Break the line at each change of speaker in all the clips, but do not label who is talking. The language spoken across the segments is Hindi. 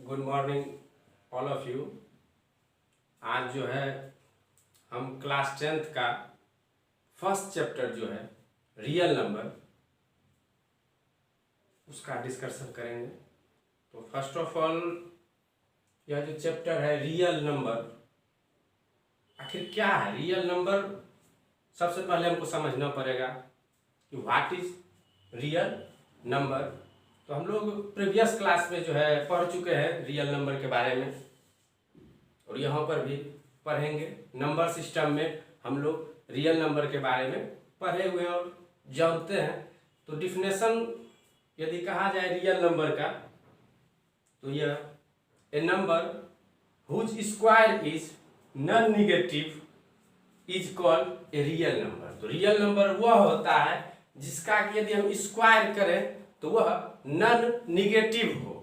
Good morning all of you. आज जो है हम क्लास 10th का फर्स्ट चैप्टर जो है रियल नंबर उसका डिस्कशन करेंगे। तो फर्स्ट ऑफ ऑल यह जो चैप्टर है रियल नंबर, आखिर क्या है रियल नंबर, सबसे पहले हमको समझना पड़ेगा कि व्हाट इज रियल नंबर। तो हम लोग प्रीवियस क्लास में जो है पढ़ चुके हैं रियल नंबर के बारे में और यहाँ पर भी पढ़ेंगे। नंबर सिस्टम में हम लोग रियल नंबर के बारे में पढ़े हुए और जानते हैं। तो डिफिनेशन यदि कहा जाए रियल नंबर का तो यह a number whose square is non negative is called a real number. तो रियल नंबर वह होता है जिसका कि यदि हम स्क्वायर करें तो वह नॉन नेगेटिव हो।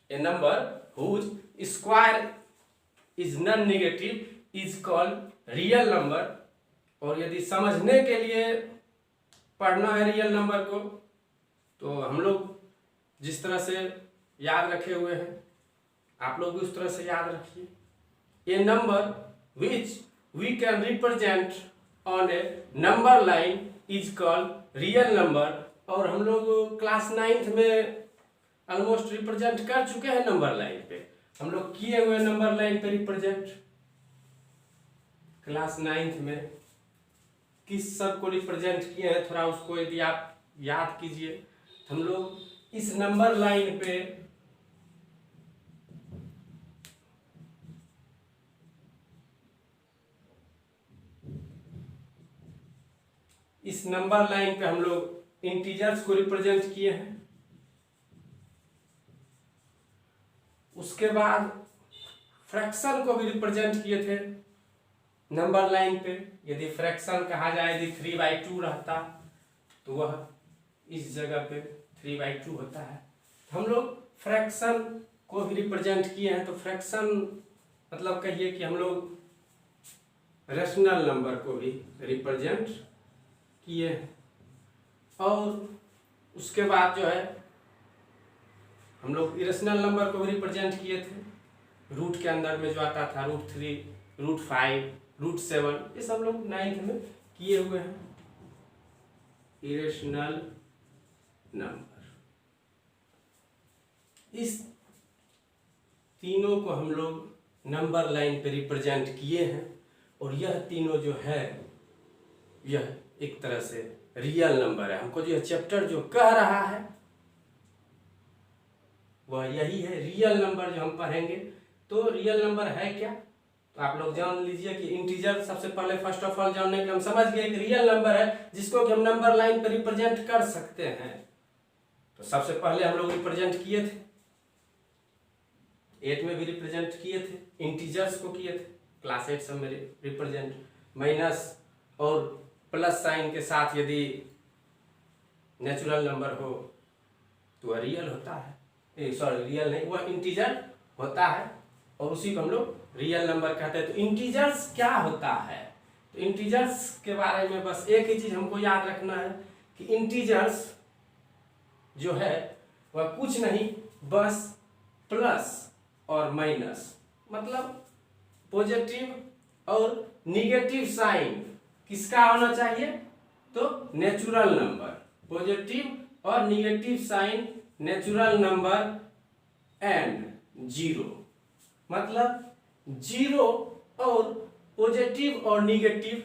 A number whose square is non negative is called real number. और यदि समझने के लिए पढ़ना है रियल नंबर को तो हम लोग जिस तरह से याद रखे हुए हैं आप लोग भी उस तरह से याद रखिए। A number which we can represent on a number line is called real number. और हम लोग क्लास 9th में ऑलमोस्ट रिप्रेजेंट कर चुके हैं नंबर लाइन पे। हम लोग किए हुए नंबर लाइन पे रिप्रेजेंट क्लास 9th में किस सब को रिप्रेजेंट किए हैं, थोड़ा उसको यदि आप याद कीजिए। हम लोग इस नंबर लाइन पे हम लोग इंटीजर्स को रिप्रेजेंट किए हैं। उसके बाद फ्रैक्शन को भी रिप्रेजेंट किए थे नंबर लाइन पे। यदि फ्रैक्शन कहा जाए यदि 3/2 रहता तो वह इस जगह पे 3/2 होता है। हम लोग फ्रैक्शन को भी रिप्रेजेंट किए हैं। तो फ्रैक्शन मतलब कहिए कि हम लोग रेशनल नंबर को भी रिप्रेजेंट किए हैं। और उसके बाद जो है हम लोग इरेशनल नंबर को भी रिप्रेजेंट किए थे। रूट के अंदर में जो आता था √3, √5, √7, ये सब लोग 9th में किए हुए हैं। इरेशनल नंबर, इस तीनों को हम लोग नंबर लाइन पे रिप्रेजेंट किए हैं। और यह तीनों जो है यह एक तरह से रियल नंबर है। हमको जो यह चैप्टर जो कह रहा है वह यही है रियल नंबर जो हम पढ़ेंगे। तो रियल नंबर है क्या, तो आप लोग जान लीजिए कि इंटीजर सबसे पहले फर्स्ट ऑफ ऑल जानने के हम समझ गए कि रियल नंबर है जिसको कि हम नंबर लाइन पर रिप्रेजेंट कर सकते हैं। तो सबसे पहले हम लोग रिप्रेजेंट किए थे 8 में भी रिप्रेजेंट किए थे, इंटीजर्स को किए थे क्लास 8 सब में रिप्रेजेंट। माइनस और प्लस साइन के साथ यदि नेचुरल नंबर हो तो वह रियल होता है, सॉरी रियल नहीं, वह इंटीजर होता है और उसी को हम लोग रियल नंबर कहते हैं। तो इंटीजर्स क्या होता है, तो इंटीजर्स के बारे में बस एक ही चीज हमको याद रखना है कि इंटीजर्स जो है वह कुछ नहीं बस प्लस और माइनस, मतलब पॉजिटिव और निगेटिव साइन किसका होना चाहिए, तो नेचुरल नंबर। पॉजिटिव और negative sign natural number and 0, मतलब 0 और पॉजिटिव और निगेटिव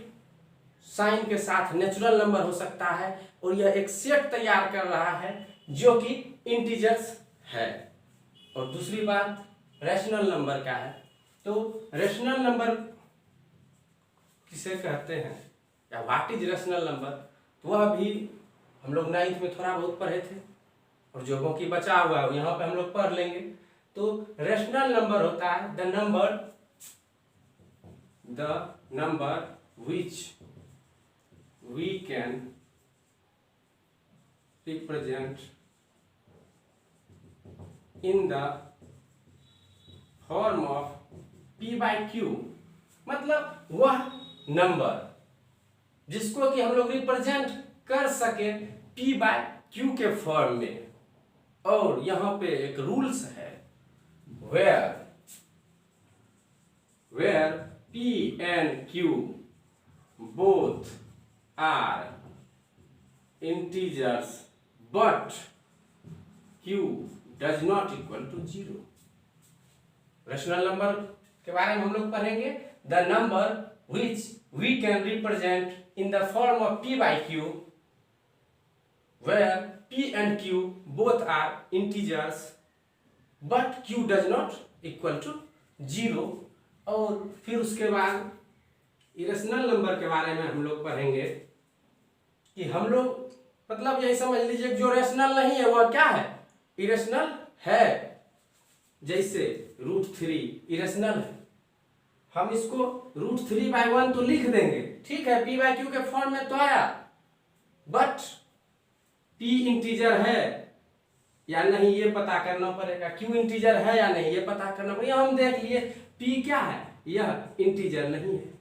साइन के साथ नेचुरल नंबर हो सकता है। और यह एक सेट तैयार कर रहा है जो कि इंटीजर्स है। और दूसरी बात रैशनल नंबर का है। तो रैशनल नंबर किसे कहते हैं या व्हाट इज रैशनल नंबर, तो वह भी हम लोग 9th में थोड़ा बहुत पढ़े थे और जो बाकी बचा हुआ है यहाँ पे हम लोग पढ़ लेंगे। तो रैशनल नंबर होता है the number which we can represent in the form of p/q, मतलब वह नंबर जिसको कि हम लोग रिप्रेजेंट कर सके p/q के फॉर्म में। और यहाँ पे एक रूल्स है, where P and Q both are integers but Q does not equal to 0। Rational number के बारे में हम लोग पढ़ेंगे। The number which we can represent in the form of P by Q where P and Q both are integers but Q does not equal to 0। और फिर उसके बाद इरेशनल नंबर के बारे में हम लोग पढ़ेंगे कि हम लोग मतलब यही समझ लीजिए जो रेशनल नहीं है वह क्या है, इरेशनल है। जैसे √3 इरेशनल है, हम इसको √3/1 तो लिख देंगे, ठीक है, P by Q के फॉर्म में तो आया, बट P इंटीजर है या नहीं ये पता करना पड़ेगा, Q इंटीजर है या नहीं ये पता करना पड़ेगा। हम देख लिए P क्या है, यह इंटीजर नहीं है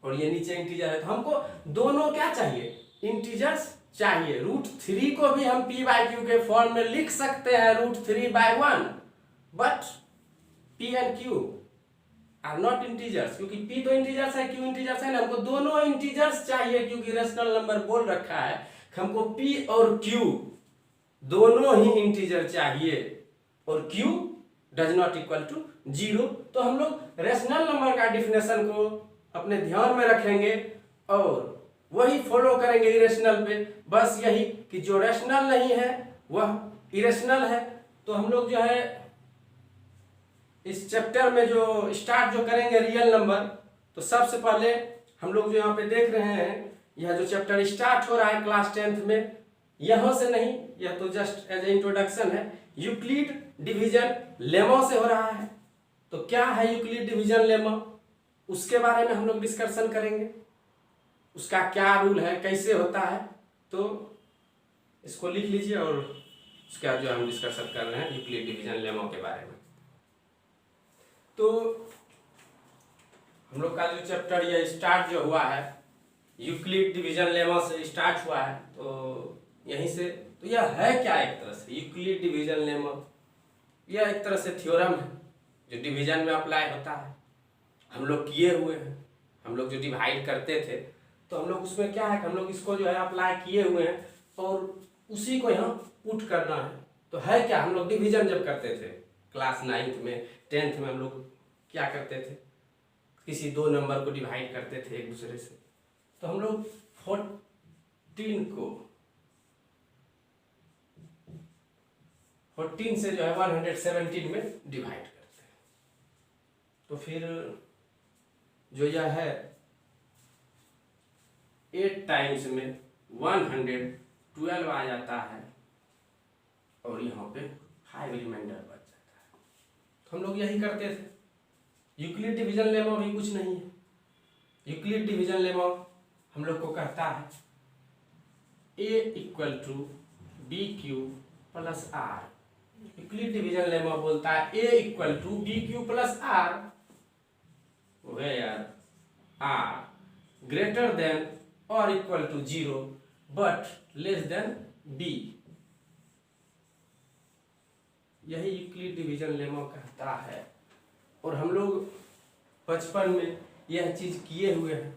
और ये नीचे इंटीजर है, तो हमको दोनों क्या चाहिए, इंटीजर्स चाहिए। √3 को भी हम P by Q के फॉर्म में लिख सकते हैं √3/1, but P and Q are not integers, क्योंकि P तो इंटीजर्स है, Q इंटीजर्स है ना, हमको दोनों इंटीजर्स चाहिए क्योंकि रेशनल नंबर बोल रखा है हमको P और Q दोनों ही इंटीजर चाहिए और Q does not equal to 0। तो हम लोग रेशनल नंबर का डिफिनेशन को अपने ध्यान में रखेंगे और वही फॉलो करेंगे इरेशनल पे। बस यही कि जो रेशनल नहीं है वह इरेशनल है। तो हम लोग जो है इस चैप्टर में जो स्टार्ट जो करेंगे रियल नंबर, तो सबसे पहले हम लोग जो यहाँ पे देख रहे हैं, यह जो चैप्टर स्टार्ट हो रहा है क्लास 10th में, यहाँ से नहीं, यह तो जस्ट एज ए इंट्रोडक्शन है, यूक्लिड डिवीजन लेमा से हो रहा है। तो क्या है यूक्लिड डिवीजन लेमा, उसके बारे में हम लोग डिस्कशन करेंगे, उसका क्या रूल है, कैसे होता है। तो इसको लिख लीजिए और उसके बाद जो हम डिस्कशन कर रहे हैं यूक्लिड डिवीजन लेमा के बारे में। तो हम लोग का जो चैप्टर ये स्टार्ट जो हुआ है यूक्लिड डिवीजन लेमा से स्टार्ट हुआ है, तो यहीं से तो यह है क्या, एक तरह से यूक्लिड डिवीजन लेमा यह एक तरह से थ्योरम है जो डिवीजन में अप्लाई होता है। हम लोग किए हुए हैं, हम लोग जो डिवाइड करते थे तो हम लोग उसमें क्या है कि हम लोग इसको जो है अप्लाई किए हुए हैं और उसी को यहाँ पुट करना है। तो है क्या, हम लोग डिवीजन जब करते थे क्लास 9th में 10th में हम लोग क्या करते थे, किसी दो नंबर को डिवाइड करते थे एक दूसरे से, तो हम लोग 14 को 14 से जो है 117 में डिवाइड करते हैं। तो फिर जो यह है 8 टाइम्स में 112 आ जाता है और यहाँ पे 5 रिमाइंडर बच जाता है। तो हम लोग यही करते थे। यूक्लिड डिवीजन लेमा भी कुछ नहीं है। यूक्लिड डिवीजन लेमा हम लोग को कहता है A = BQ + R। Euclid division lemma बोलता है A = BQ + R where R greater than or equal to 0 but less than B। यही यूक्लिड डिवीजन लेमा कहता है। और हम लोग बचपन में यह चीज किए हुए हैं।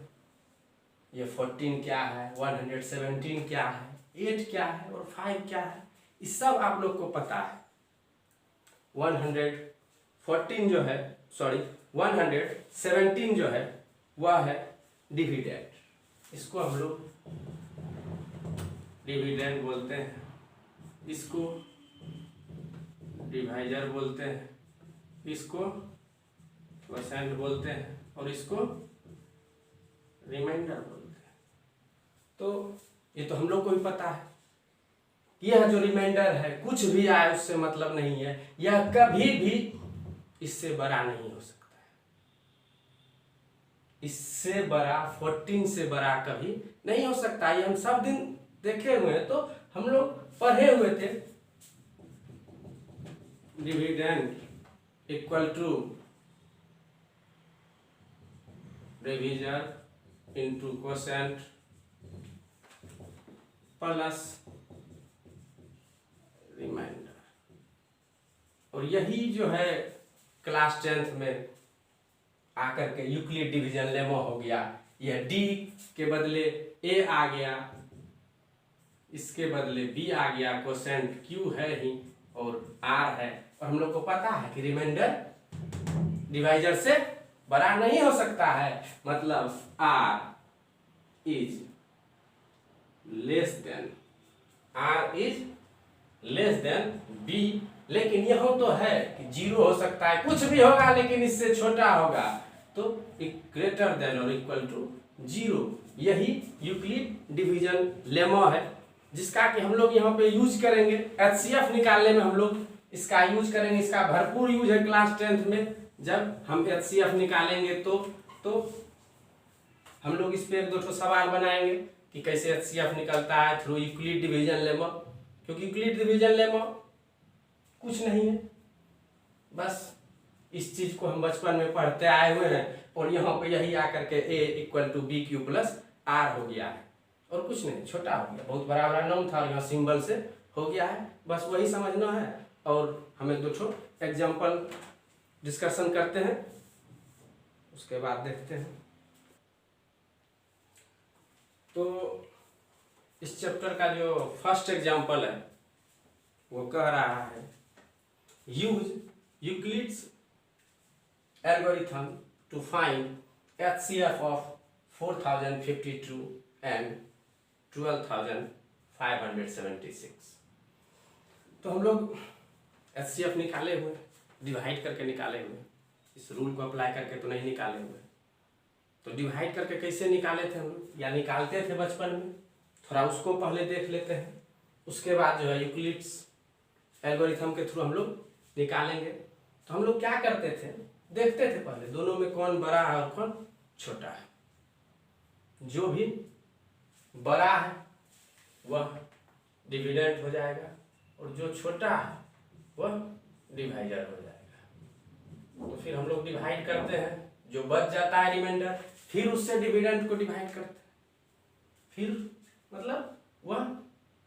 ये 14 क्या है, 117 क्या है, 8 क्या है और 5 क्या है, इस सब आप लोग को पता है। 117 जो है वह है डिविडेंड, इसको हम लोग डिविडेंड बोलते हैं, इसको डिवाइजर बोलते हैं, इसको क्वोशिएंट बोलते हैं और इसको रिमाइंडर बोलते हैं। तो ये तो हम लोग को भी पता है। यह जो रिमाइंडर है कुछ भी आए उससे मतलब नहीं है, यह कभी भी इससे बड़ा नहीं हो सकता है। इससे बड़ा 14 से बड़ा कभी नहीं हो सकता। ये हम सब दिन देखे हुए हैं, तो हम लोग पढ़े हुए थे। Dividend = divisor into quotient plus remainder. और यही जो है क्लास 10th में आकर के यूक्लिड डिवीजन लेमा हो गया। यह डी के बदले ए आ गया, इसके बदले बी आ गया, क्वोशेंट क्यू है ही और आर है। और हम लोग को पता है कि रिमाइंडर डिवाइजर से बड़ा नहीं हो सकता है, मतलब r is less than b. लेकिन यह तो है कि 0 हो सकता है, कुछ भी होगा लेकिन इससे छोटा होगा, तो ग्रेटर देन और इक्वल टू 0। यही यूक्लिड डिवीजन लेमा है, जिसका कि हम लोग यहाँ पे यूज करेंगे। एचसीएफ निकालने में हम लोग इसका यूज करेंगे। इसका भरपूर यूज है क्लास 10th में। जब हम एचसीएफ निकालेंगे तो हम लोग इस पे एक दो सवाल बनाएंगे कि कैसे एचसीएफ निकलता है थ्रू यूक्लिड डिवीजन लेमा। क्योंकि यूक्लिड डिवीजन लेमा कुछ नहीं है, बस इस चीज को हम बचपन में पढ़ते आए हुए हैं और यहाँ पे यही आकर के a equal to b q plus r हो गया है और कुछ नहीं, छोटा हो गया। बहुत बड़ा बड़ा नाम था और यहाँ सिंबल से हो गया है, बस वही समझना है। और हम एक दो एग्जाम्पल डिस्कशन करते हैं, उसके बाद देखते हैं। तो इस चैप्टर का जो फर्स्ट एग्जाम्पल है वो कह रहा है use Euclid's algorithm to find HCF of 4052 and 12576। तो हम लोग HCF निकाले हुए, डिवाइड करके निकाले हुए, इस रूल को अप्लाई करके तो नहीं निकाले हुए। तो डिवाइड करके कैसे निकाले थे हम लोग, या निकालते थे बचपन में, थोड़ा उसको पहले देख लेते हैं। उसके बाद जो है यूक्लिड्स एल्गोरिथम के थ्रू हम लोग निकालेंगे। तो हम लोग क्या करते थे, देखते थे पहले दोनों में कौन बड़ा है और कौन छोटा है। जो भी बड़ा है वह डिविडेंड हो जाएगा और जो छोटा है वह डिवाइजर हो जाएगा। तो फिर हम लोग डिवाइड करते हैं, जो बच जाता है रिमाइंडर, फिर उससे डिविडेंड को डिवाइड करते हैं, फिर मतलब वह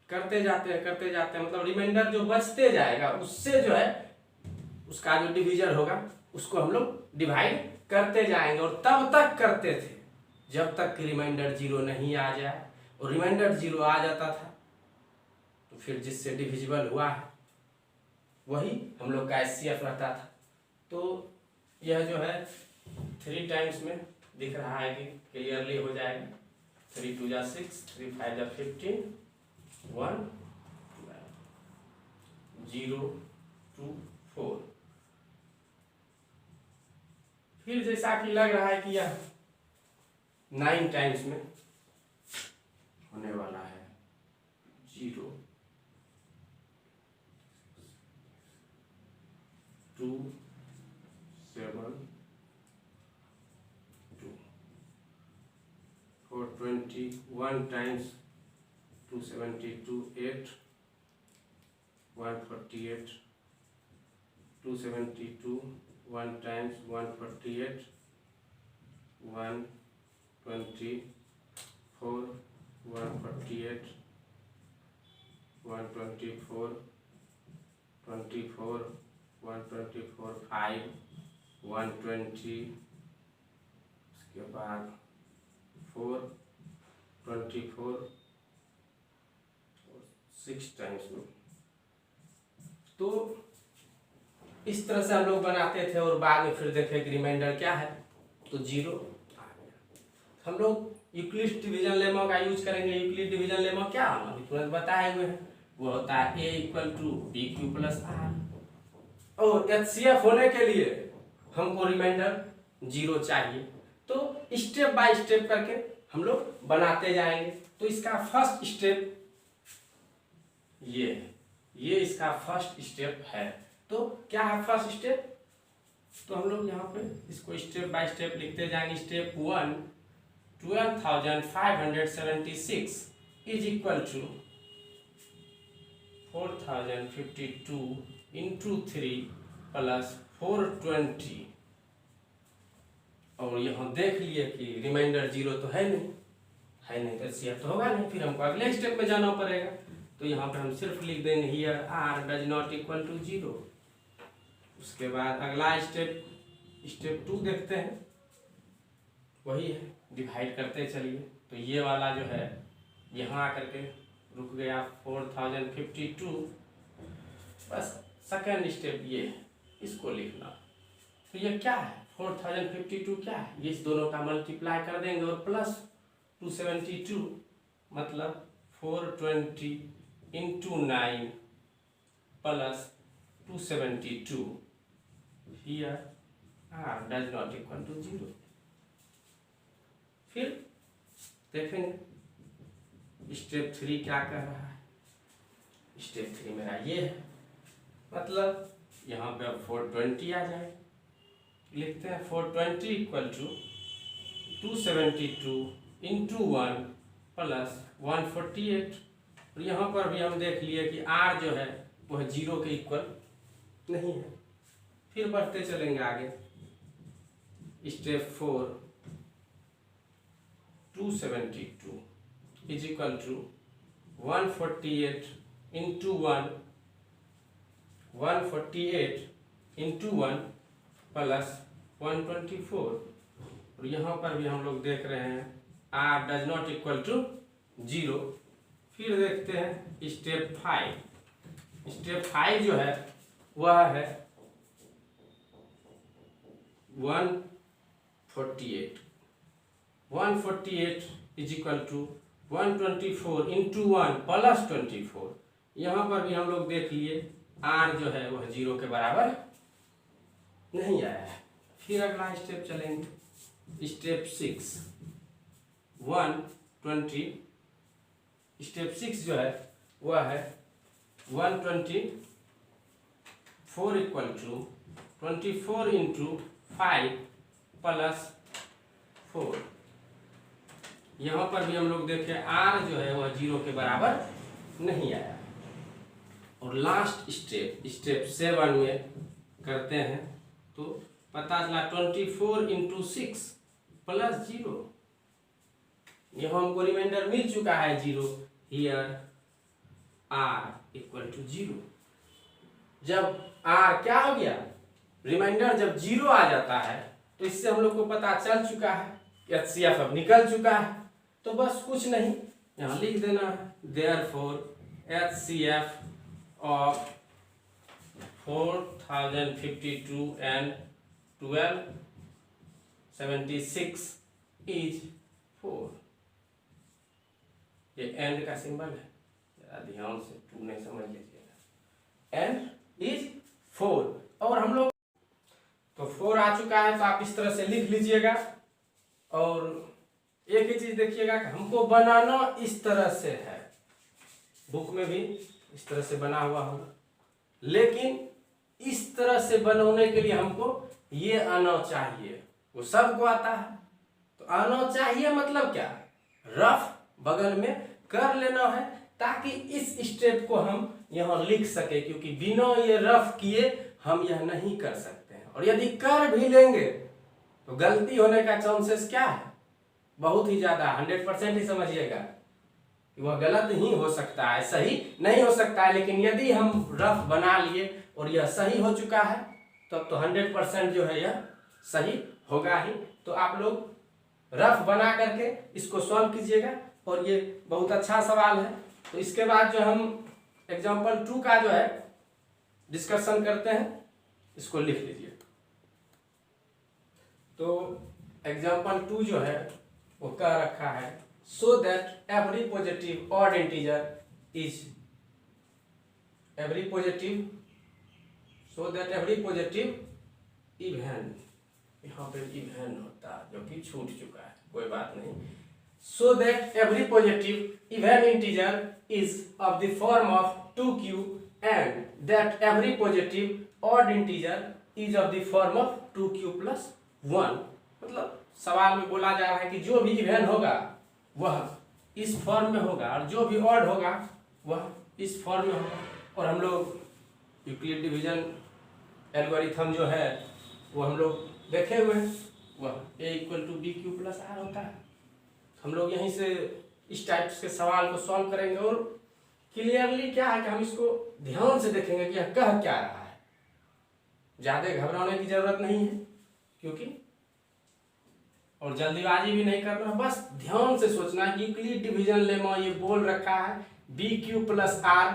करते जाते हैं, मतलब रिमाइंडर जो बचते जाएगा उससे जो है उसका जो डिवीजर होगा उसको हम लोग डिवाइड करते जाएंगे। और तब तक करते थे जब तक कि रिमाइंडर 0 नहीं आ जाए। और रिमाइंडर 0 आ जाता था तो फिर जिससे डिविजिबल हुआ है वही हम लोग का एचसीएफ रहता था। तो यह जो है 3 टाइम्स में दिख रहा है कि क्लियरली हो जाएगा। 3 2 जा 6, 3 5 जा 15, 1 0 2 4। फिर जैसा कि लग रहा है कि यह 9 टाइम्स में होने वाला है। 0 2 7 2 4 21 टाइम्स 272 8 148 272 1 times 148 124 148 124 24 124 5 120, उसके बाद 4 24 6 टाइम्स में। तो इस तरह से हम लोग बनाते थे और बाद में फिर देखे कि रिमाइंडर क्या है, तो 0 आ गया। हम लोग यूक्लिड डिवीजन लेमा का यूज करेंगे। यूक्लिड डिवीजन लेमा क्या हम अभी तुरंत बताए हुए हैं, वो होता है a equal to b q plus r. और एचसीएफ होने के लिए हमको रिमाइंडर 0 चाहिए। तो स्टेप बाय स्टेप करके हम लोग बनाते जाएंगे। तो इसका फर्स्ट स्टेप ये इसका फर्स्ट स्टेप है। तो क्या है फर्स्ट स्टेप, तो हम लोग यहाँ पे इसको स्टेप बाय स्टेप लिखते जाएंगे। Step 1 12,576 is equal to 4052 into 3 plus 420। और यहाँ देख लिए कि रिमाइंडर 0 तो है नहीं तो एचसीएफ तो होगा नहीं। फिर हमको अगले स्टेप में जाना पड़ेगा। तो यहाँ पर हम सिर्फ लिख देंगे here r does not equal to 0। उसके बाद अगला स्टेप 2 देखते हैं, वही है डिवाइड करते चलिए। तो ये वाला जो है यहाँ आकर के रुक गया 4052, बस सेकेंड स्टेप ये है, इसको लिखना। तो ये क्या है 4052 क्या है, ये इस दोनों का मल्टीप्लाई कर देंगे और प्लस 272 मतलब 420 into 9 plus 272 here r does not equal to 0। फिर देखेंगे स्टेप 3 क्या कर रहा है। स्टेप 3 मेरा ये है, मतलब यहाँ पे 420 आ जाए, लिखते हैं 420 इक्वल टू 272 इंटू 1 प्लस 148। और यहाँ पर भी हम देख लिए कि r जो है वह 0 के इक्वल नहीं है। फिर बढ़ते चलेंगे आगे, step 4 272 is equal to 148 into 1 plus 124। और यहाँ पर भी हम लोग देख रहे हैं r does not equal to 0। फिर देखते हैं स्टेप 5। स्टेप 5 जो है वह है 148 is equal to 124 into 1 plus 24। यहाँ पर भी हम लोग देख लिए r जो है वह 0 के बराबर नहीं आया है। फिर अगला स्टेप चलेंगे, स्टेप 6 120। स्टेप 6 जो है वह है 124 इक्वल टू 24 इंटू 5 प्लस 4। यहाँ पर भी हम लोग देखें r जो है वह 0 के बराबर नहीं आया। और लास्ट स्टेप 7 में करते हैं तो पता चला 24 इंटू 6 प्लस 0। यहाँ हमको रिमाइंडर मिल चुका है 0, हियर r इक्वल टू 0। जब r क्या हो गया, रिमाइंडर जब 0 आ जाता है तो इससे हम लोग को पता चल चुका है HCF अब निकल चुका है। तो बस कुछ नहीं, यहाँ लिख देना है therefore HCF of 4052 and 1276 is 4। ये एंड का सिंबल है, जरा ध्यान से 2 नहीं समझ लीजिएगा, एंड इज 4। और हम लोग तो 4 आ चुका है तो आप इस तरह से लिख लीजिएगा। और एक ही चीज देखिएगा कि हमको बनाना इस तरह से है, बुक में भी इस तरह से बना हुआ होगा, लेकिन इस तरह से बनाने के लिए हमको ये आना चाहिए। वो सबको आता है, तो आना चाहिए मतलब क्या, रफ बगल में कर लेना है ताकि इस स्टेप को हम यहाँ लिख सके, क्योंकि बिना ये रफ किए हम यह नहीं कर सकते हैं। और यदि कर भी लेंगे तो गलती होने का चांसेस क्या है, बहुत ही ज्यादा, 100% ही समझिएगा कि वह गलत ही हो सकता है, सही नहीं हो सकता है। लेकिन यदि हम रफ बना लिए और यह सही हो चुका है तब तो 100% जो है यह सही होगा ही। तो आप लोग रफ बना करके इसको सॉल्व कीजिएगा। और ये बहुत अच्छा सवाल है। तो इसके बाद जो हम एग्जाम्पल 2 का जो है डिस्कशन करते हैं, इसको लिख लीजिए। तो एग्जाम्पल 2 जो है वो कह रखा है so that every positive odd integer is so that every positive even, यहाँ पे इवन होता है जो कि छूट चुका है, कोई बात नहीं। So that every positive even integer is of the form of 2q and that every positive odd integer is of the form of 2q plus 1। मतलब सवाल में बोला जा रहा है कि जो भी इवन होगा वह इस फॉर्म में होगा और जो भी ऑड होगा वह इस फॉर्म में होगा। और हम लोग यूक्लिड डिवीजन एल्गोरिथम जो है वो हम लोग देखे हुए हैं, वह a equal to b q plus r होता है। हम लोग यहीं से इस टाइप के सवाल को सॉल्व करेंगे और क्लियरली क्या है कि हम इसको ध्यान से देखेंगे कि यह कह क्या रहा है। ज़्यादा घबराने की ज़रूरत नहीं है, क्योंकि और जल्दीबाजी भी नहीं करना, बस ध्यान से सोचना कि यूक्लिड डिवीजन लेमा ये बोल रखा है बी क्यू प्लस आर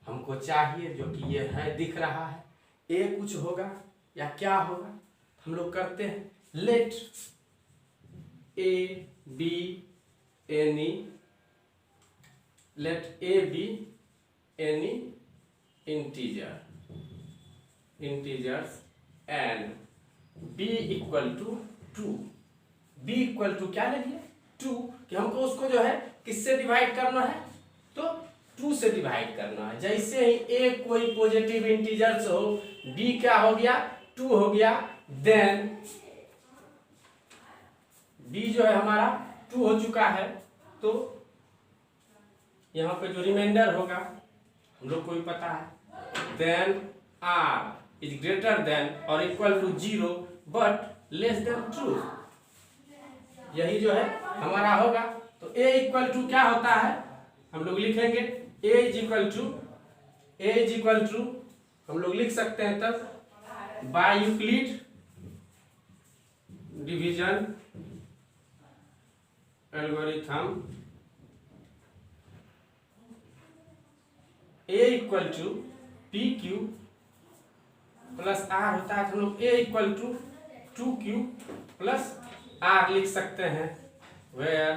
हमको चाहिए, जो कि ये है दिख रहा है। ए कुछ होगा या क्या होगा हम लोग करते हैं, let a b any, let a b any integers and b equal to 2। B equal to क्या ले लिए 2, कि हमको उसको जो है किससे डिवाइड करना है, तो 2 से डिवाइड करना है। जैसे ही ए कोई पॉजिटिव इंटीजर्स हो, बी क्या हो गया 2 हो गया, देन बी जो है हमारा 2 हो चुका है, तो यहाँ पे जो रिमाइंडर होगा हम लोग को भी पता है, then R is greater than और equal to 0 but less than true, यही जो है हमारा होगा। तो a इक्वल टू क्या होता है हम लोग लिखेंगे, a इज इक्वल टू हम लोग लिख सकते हैं तब by Euclid division algorithm a equal to p q plus r होता है, तो हम लोग a equal to 2q plus r लिख सकते हैं, वेयर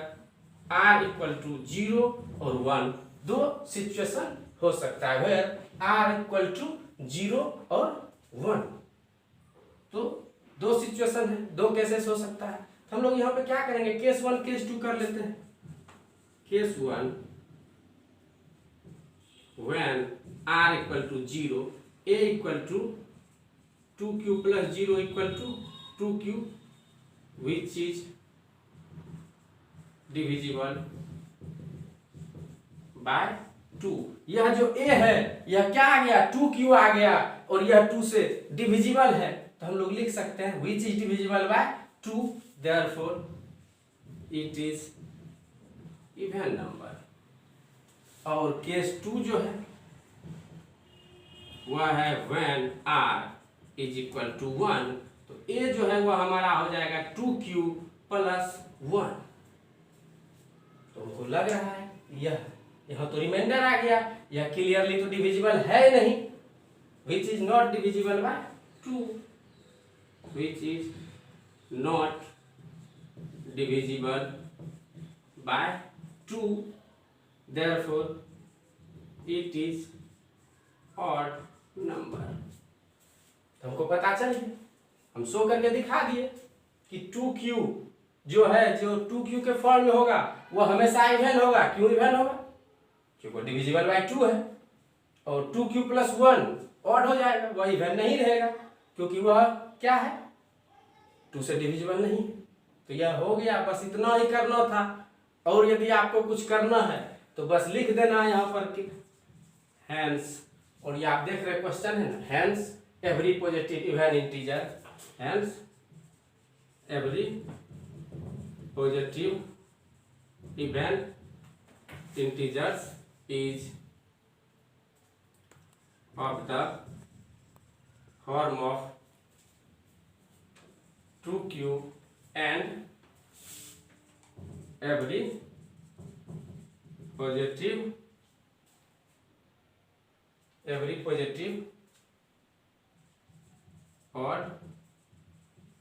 आर इक्वल टू 0 और 1, दो सिचुएशन हो सकता है, वेयर आर इक्वल टू 0 और 1, तो दो सिचुएशन है, दो केसेस हो सकता है। तो हम लोग यहाँ पे क्या करेंगे, केस 1 केस 2 कर लेते हैं। Case 1 when r equal to 0, a equal to 2q plus 0 equal to 2q which is divisible by 2। यह जो a है यह क्या आ गया 2q आ गया और यह 2 से डिविजिबल है, तो हम लोग लिख सकते हैं which is divisible by 2, therefore it is even number। और केस 2 जो है वह है when r is equal to 1, तो a जो है वह हमारा हो जाएगा 2q प्लस 1। तो हमको लग रहा है यह यहाँ तो रिमाइंडर आ गया, यह क्लियरली तो डिविजिबल है नहीं, which is not divisible by 2, which is not divisible by 2, therefore it is odd number। तो हमको पता चल गया, हम शो करके दिखा दिए कि 2q जो है जो 2q के फॉर्म में होगा वह हमेशा इवन होगा। क्यों इवन होगा, क्योंकि डिविजिबल बाय 2 है, और 2q प्लस 1 ऑड हो जाएगा, वह इवन नहीं रहेगा क्योंकि वह क्या है 2 से डिविजिबल नहीं। तो यह हो गया, बस इतना ही करना था। और यदि आपको कुछ करना है तो बस लिख देना है यहाँ पर कि हैंस, और ये आप देख रहे क्वेश्चन है ना, hence every positive even integer, hence every positive even integers is of the form of 2q and every positive odd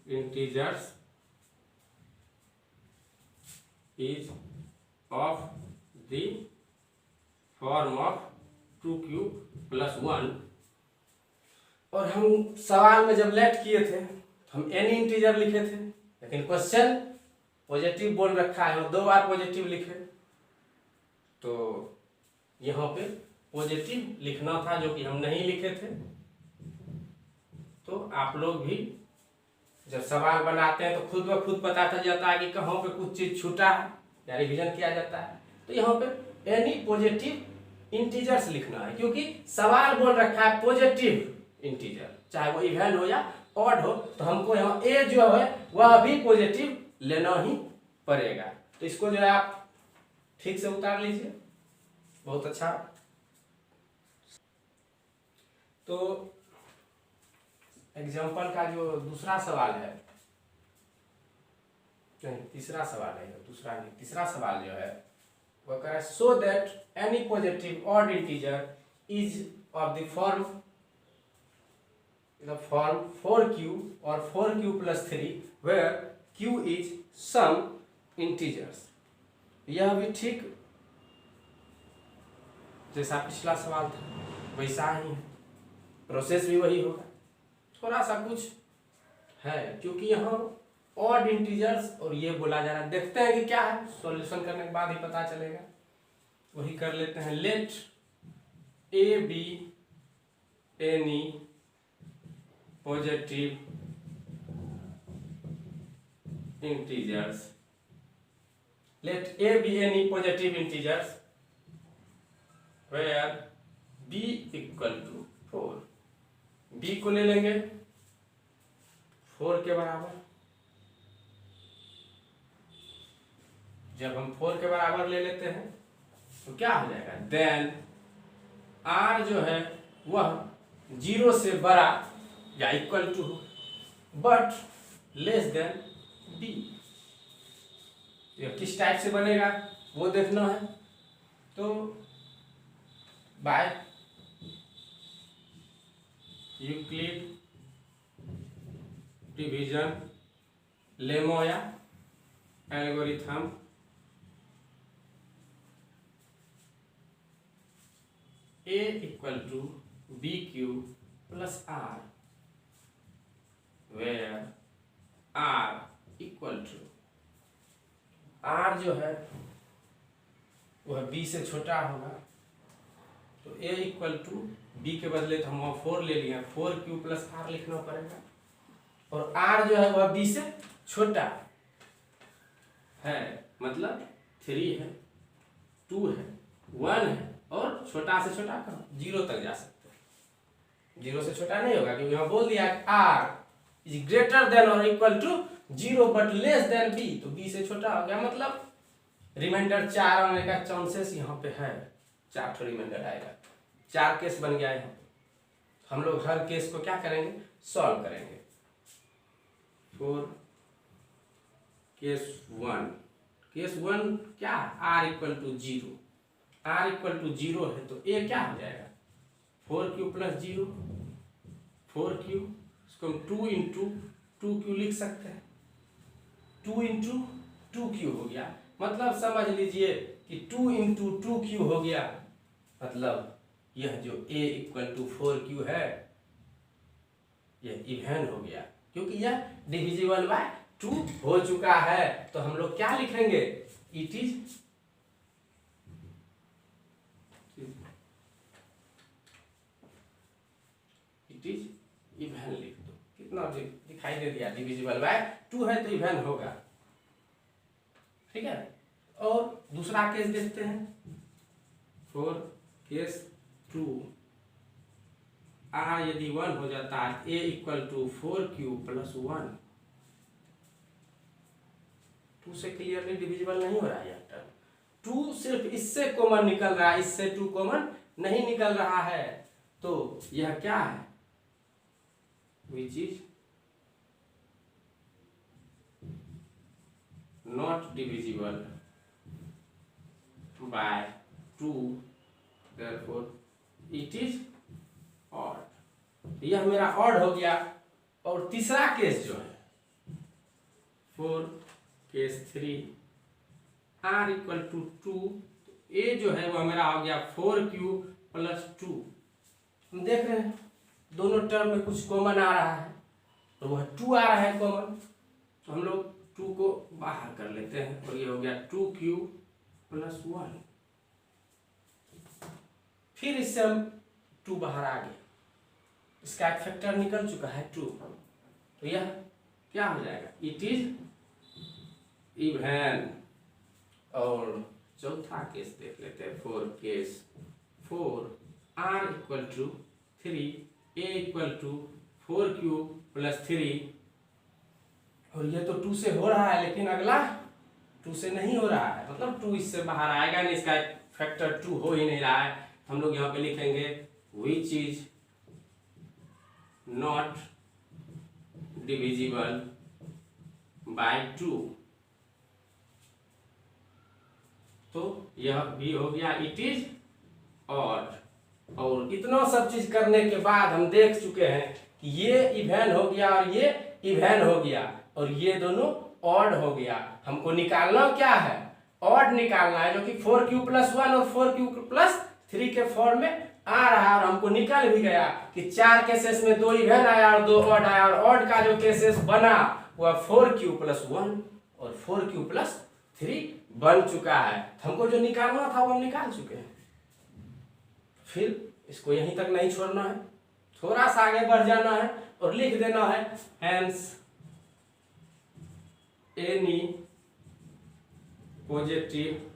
integers is of the form of 2q plus 1। और हम सवाल में जब लेट किए थे हम एनी इंटीजर लिखे थे, लेकिन क्वेश्चन पॉजिटिव बोल रखा है और 2 बार पॉजिटिव लिखे, तो यहाँ पे पॉजिटिव लिखना था जो कि हम नहीं लिखे थे। तो आप लोग भी जब सवाल बनाते हैं तो खुद ब खुद पता चल जाता है कि कहाँ पे कुछ चीज छूटा है या रिविजन किया जाता है। तो यहाँ पे एनी पॉजिटिव इंटीजर्स लिखना है, क्योंकि सवाल बोल रखा है पॉजिटिव इंटीजर, चाहे वो इवन हो या ऑड हो, तो हमको यहाँ ए जो है वह भी पॉजिटिव लेना ही पड़ेगा। तो इसको जो है आप ठीक से उतार लीजिए, बहुत अच्छा। तो एग्जाम्पल का जो दूसरा सवाल है, नहीं तीसरा सवाल है, दूसरा नहीं तीसरा सवाल जो है वो कह रहा है so that any positive odd integer is of the form 4q और 4q + 3 where q is some integers। यह भी ठीक जैसा पिछला सवाल था वैसा ही है, प्रोसेस भी वही होगा, थोड़ा सा कुछ है क्योंकि यहाँ ऑड इंटीजर्स और ये बोला जा रहा है। देखते हैं कि क्या है, सॉल्यूशन करने के बाद ही पता चलेगा। वही कर लेते हैं, let a b any positive integers, let a b any positive integers where b = 4। b को ले लेंगे 4 के बराबर, जब हम 4 के बराबर ले लेते हैं तो क्या हो जाएगा, देन r जो है वह 0 से बड़ा या equal to but less than b। यह किस टाइप से बनेगा वो देखना है, तो बाय यूक्लिड डिवीजन लेमो या algorithm a = bq + r where r = r जो है वह b से छोटा होगा, तो a = b के बदले तो हम वहाँ 4 ले लिए, 4q + r लिखना पड़ेगा, और r जो है वह b से छोटा है, मतलब 3 है, 2 है, 1 है, और छोटा से छोटा कहाँ 0 तक जा सकते हैं। 0 से छोटा नहीं होगा क्योंकि यहाँ बोल दिया r इज ग्रेटर देन और equal to 0 but less than b, तो b से छोटा हो गया, मतलब रिमाइंडर 4 आने का चांसेस यहाँ पे है, 4 रिमाइंडर आएगा, 4 केस बन गया है। हम लोग हर केस को क्या करेंगे, सॉल्व करेंगे। फॉर केस 1, केस 1 क्या, r = 0, r = 0 है तो a क्या हो जाएगा, 4q + 0, 4q, इसको हम 2 × 2q लिख सकते हैं, 2 × 2q हो गया, मतलब समझ लीजिए कि 2 × 2q हो गया, मतलब यह जो a = 4q है यह इवन हो गया, क्योंकि यह डिविजिबल बाय 2 हो चुका है, तो हम लोग क्या लिखेंगे, इट इज इवन लिख दो, कितना दिखाई दे दिया, डिविजिबल बाय 2 है तो इवन होगा, ठीक है। और दूसरा केस देखते हैं, फॉर केस 2 r यदि 1 हो जाता है, a = 4q + 1, 2 से क्लियरली डिविजिबल नहीं हो रहा है, 2 सिर्फ इससे कॉमन निकल रहा है, इससे 2 कॉमन नहीं निकल रहा है, तो यह क्या है, which is not divisible by 2, therefore it is odd। यह मेरा ऑड हो गया। और तीसरा केस जो है, फॉर केस 3 r = 2, a जो है वह मेरा हो गया 4q + 2। हम देख रहे हैं दोनों टर्म में कुछ कॉमन आ रहा है, तो वह 2 आ रहा है कॉमन, तो हम लोग 2 को बाहर कर लेते हैं, और ये हो गया 2q + 1, फिर इससे हम 2 बाहर आ गए, इसका एक फैक्टर निकल चुका है 2, तो यह क्या हो जाएगा, इट इज इवन। और चौथा केस देख लेते हैं, for case 4 r = 3, a = 4q + 3, और ये तो 2 से हो रहा है, लेकिन अगला 2 से नहीं हो रहा है, मतलब 2 इससे बाहर आएगा नहीं, इसका फैक्टर 2 हो ही नहीं रहा है, हम लोग यहाँ पे लिखेंगे which is not divisible by 2। तो यह भी हो गया इट इज ऑड। और इतना सब चीज करने के बाद हम देख चुके हैं कि ये इवेन हो गया और ये इवेन हो गया और ये दोनों ऑड हो गया। हमको निकालना क्या है, ऑड निकालना है, जो कि 4q+1 और 4q+3 के फॉर्म में आ रहा है। और हमको निकल भी गया कि 4 केसेस में 2 इवेन आया और 2 ऑड आया, और ऑड का जो केसेस बना वह 4q+1 और 4q+3 बन चुका है। हमको जो निकालना था वो हम निकाल चुके हैं। फिर इसको यहीं तक नहीं छोड़ना है, थोड़ा सा आगे बढ़ जाना है और लिख देना है hence any positive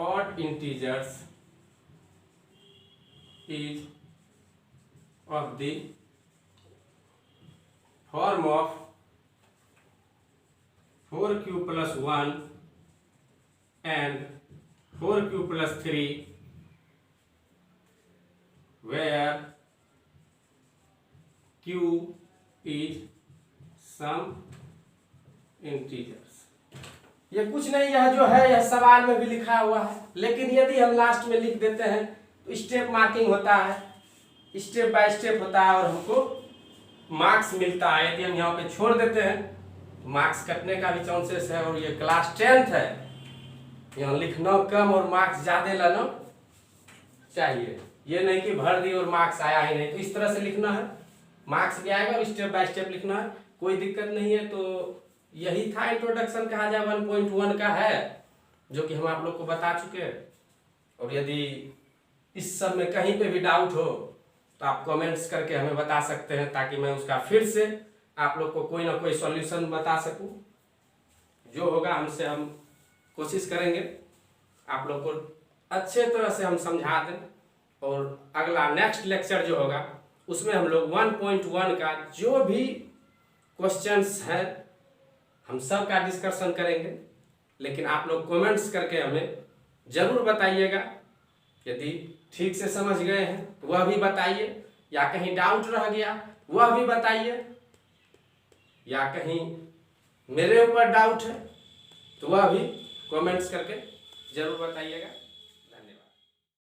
odd integers is of the form of 4q+1 and 4q+3 where q is some integers। ये कुछ नहीं, यह जो है यह सवाल में भी लिखा हुआ है, लेकिन यदि हम लास्ट में लिख देते हैं तो स्टेप मार्किंग होता है, स्टेप बाय स्टेप होता है और हमको मार्क्स मिलता है। यदि हम यहाँ पे छोड़ देते हैं तो मार्क्स कटने का भी चांसेस है। और ये क्लास 10th है, यहाँ लिखना कम और मार्क्स ज्यादा लाना चाहिए। ये नहीं कि भर दी और मार्क्स आया ही नहीं, तो इस तरह से लिखना है, मार्क्स भी आएगा और स्टेप बाय स्टेप लिखना है, कोई दिक्कत नहीं है। तो यही था इंट्रोडक्शन, कहा जाए 1.1 का है, जो कि हम आप लोग को बता चुके हैं। और यदि इस सब में कहीं पे भी डाउट हो तो आप कमेंट्स करके हमें बता सकते हैं, ताकि मैं उसका फिर से आप लोग को कोई ना कोई सॉल्यूशन बता सकूं। जो होगा हमसे हम कोशिश करेंगे आप लोग को अच्छे तरह से हम समझा दें। और अगला नेक्स्ट लेक्चर जो होगा उसमें हम लोग 1.1 का जो भी क्वेश्चंस है हम सब का डिस्कशन करेंगे। लेकिन आप लोग कमेंट्स करके हमें जरूर बताइएगा, यदि ठीक से समझ गए हैं तो वह भी बताइए, या कहीं डाउट रह गया वह भी बताइए, या कहीं मेरे ऊपर डाउट है तो वह भी कमेंट्स करके जरूर बताइएगा।